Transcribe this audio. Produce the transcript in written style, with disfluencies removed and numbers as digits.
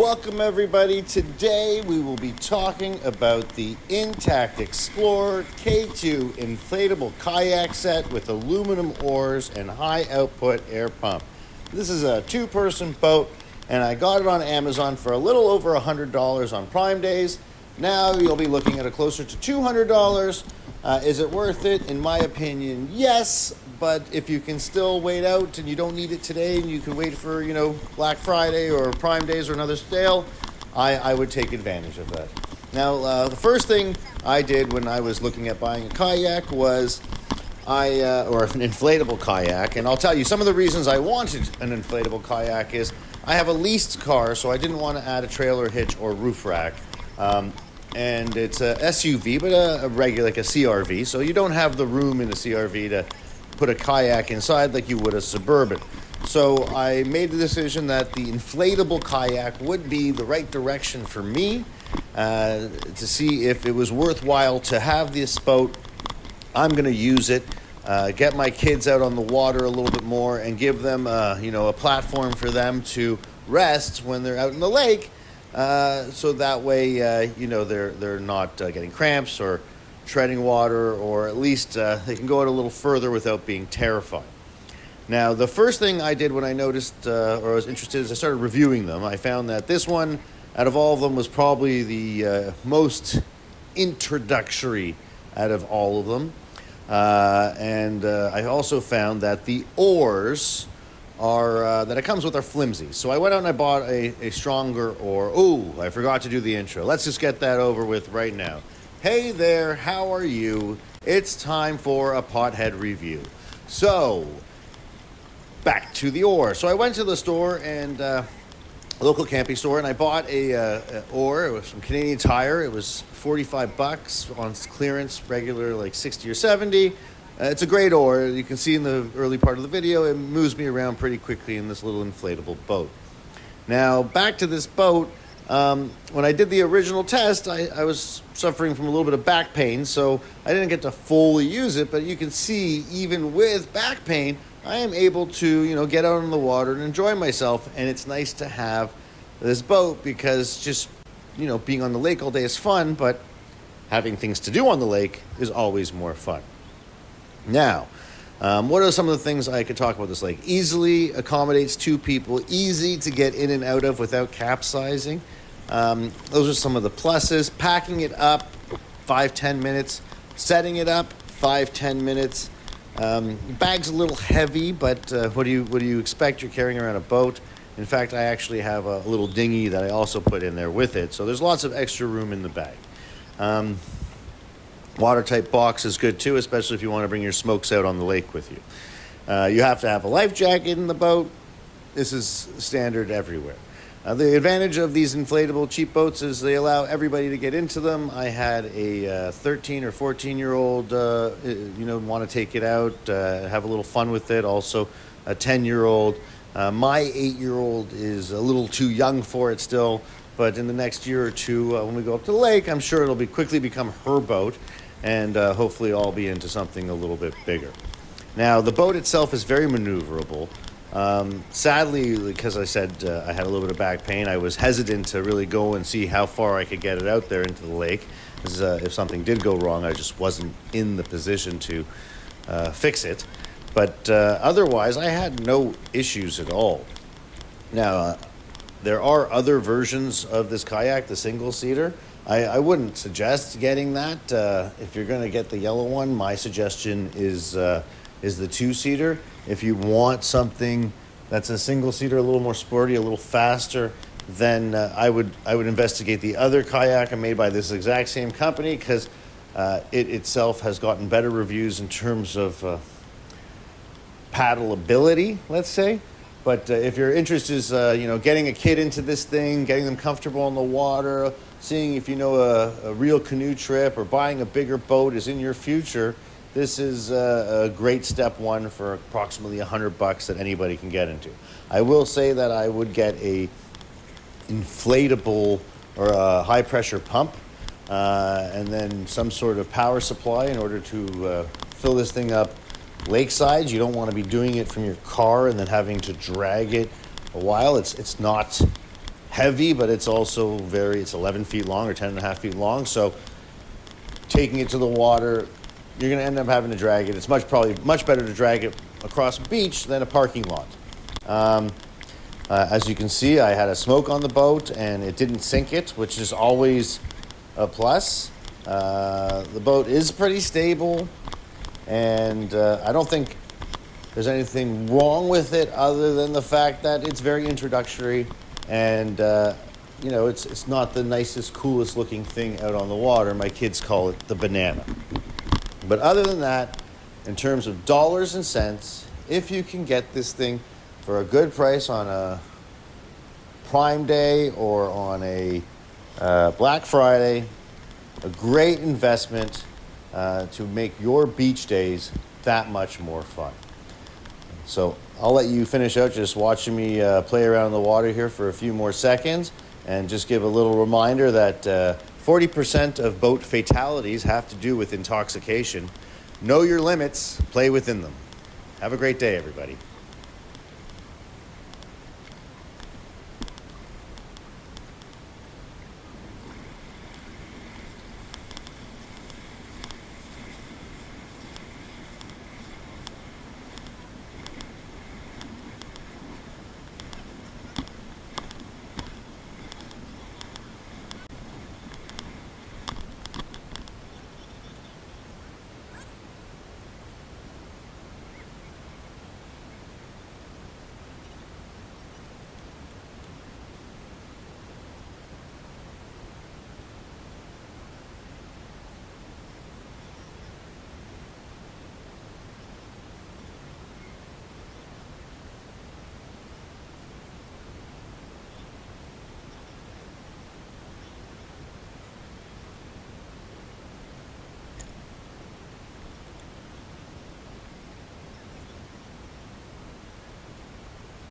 Welcome everybody. Today we will be talking about the INTEX Explorer K2 inflatable kayak set with aluminum oars and high output air pump. This is a two-person boat and I got it on Amazon for a little over $100 on Prime Days. Now you'll be looking at a closer to $200. Is it worth it? In my opinion, yes. But if you can still wait out and you don't need it today and you can wait for, Black Friday or Prime Days or another sale, I would take advantage of that. Now, the first thing I did when I was looking at buying a kayak was or an inflatable kayak. And I'll tell you, some of the reasons I wanted an inflatable kayak is I have a leased car, so I didn't want to add a trailer hitch or roof rack. And it's a SUV, but a regular, like a CRV. So you don't have the room in a CRV to put a kayak inside like you would a Suburban. So I made the decision that the inflatable kayak would be the right direction for me to see if it was worthwhile to have this boat. I'm going to use it, get my kids out on the water a little bit more and give them, a platform for them to rest when they're out in the lake. So that way, they're not getting cramps or treading water, or at least they can go out a little further without being terrified. Now, the first thing I did when I noticed or I was interested is I started reviewing them. I found that this one, out of all of them, was probably the most introductory out of all of them. And I also found that the oars that it comes with are flimsy. So I went out and I bought a stronger oar. Oh, I forgot to do the intro. Let's just get that over with right now. Hey there, how are you? It's time for a pothead review. So, back to the oar. So I went to the store and a local camping store, and I bought a oar. It was from Canadian Tire. It was $45 on clearance, regular like 60 or 70. It's a great oar. You can see in the early part of the video, it moves me around pretty quickly in this little inflatable boat. Now, back to this boat. When I did the original test, I was suffering from a little bit of back pain, so I didn't get to fully use it, but you can see, even with back pain, I am able to, get out on the water and enjoy myself, and it's nice to have this boat because just, being on the lake all day is fun, but having things to do on the lake is always more fun. Now, what are some of the things I could talk about this lake? Easily accommodates two people, easy to get in and out of without capsizing. Those are some of the pluses. Packing it up, 5-10 minutes. Setting it up, 5-10 minutes. Bag's a little heavy, but what do you expect? You're carrying around a boat. In fact, I actually have a little dinghy that I also put in there with it. So there's lots of extra room in the bag. Watertight box is good too, especially if you want to bring your smokes out on the lake with you. You have to have a life jacket in the boat. This is standard everywhere. The advantage of these inflatable cheap boats is they allow everybody to get into them. I had a 13 or 14-year-old, want to take it out, have a little fun with it. Also, a 10-year-old. My 8-year-old is a little too young for it still, but in the next year or two, when we go up to the lake, I'm sure it'll quickly become her boat, and hopefully I'll be into something a little bit bigger. Now, the boat itself is very maneuverable. Sadly, because I said I had a little bit of back pain, I was hesitant to really go and see how far I could get it out there into the lake. Because if something did go wrong, I just wasn't in the position to fix it. But otherwise, I had no issues at all. Now, there are other versions of this kayak, the single-seater. I wouldn't suggest getting that. If you're going to get the yellow one, my suggestion is the two-seater. If you want something that's a single-seater, a little more sporty, a little faster, then I would investigate the other kayak made by this exact same company, because it itself has gotten better reviews in terms of paddle ability, let's say. But if your interest is, getting a kid into this thing, getting them comfortable on the water, seeing if a real canoe trip or buying a bigger boat is in your future, this is a great step one for approximately $100 that anybody can get into. I will say that I would get a inflatable or a high pressure pump and then some sort of power supply in order to fill this thing up lakeside. You don't want to be doing it from your car and then having to drag it a while. It's not heavy, but it's also it's 11 feet long or 10 and a half feet long. So taking it to the water, you're going to end up having to drag it. It's probably much better to drag it across a beach than a parking lot. As you can see, I had a smoke on the boat and it didn't sink it, which is always a plus. The boat is pretty stable, and I don't think there's anything wrong with it other than the fact that it's very introductory, and it's not the nicest, coolest looking thing out on the water. My kids call it the banana. But other than that, in terms of dollars and cents, if you can get this thing for a good price on a Prime Day or on a Black Friday, a great investment to make your beach days that much more fun. So I'll let you finish out just watching me play around in the water here for a few more seconds, and just give a little reminder that 40% of boat fatalities have to do with intoxication. Know your limits, play within them. Have a great day, everybody.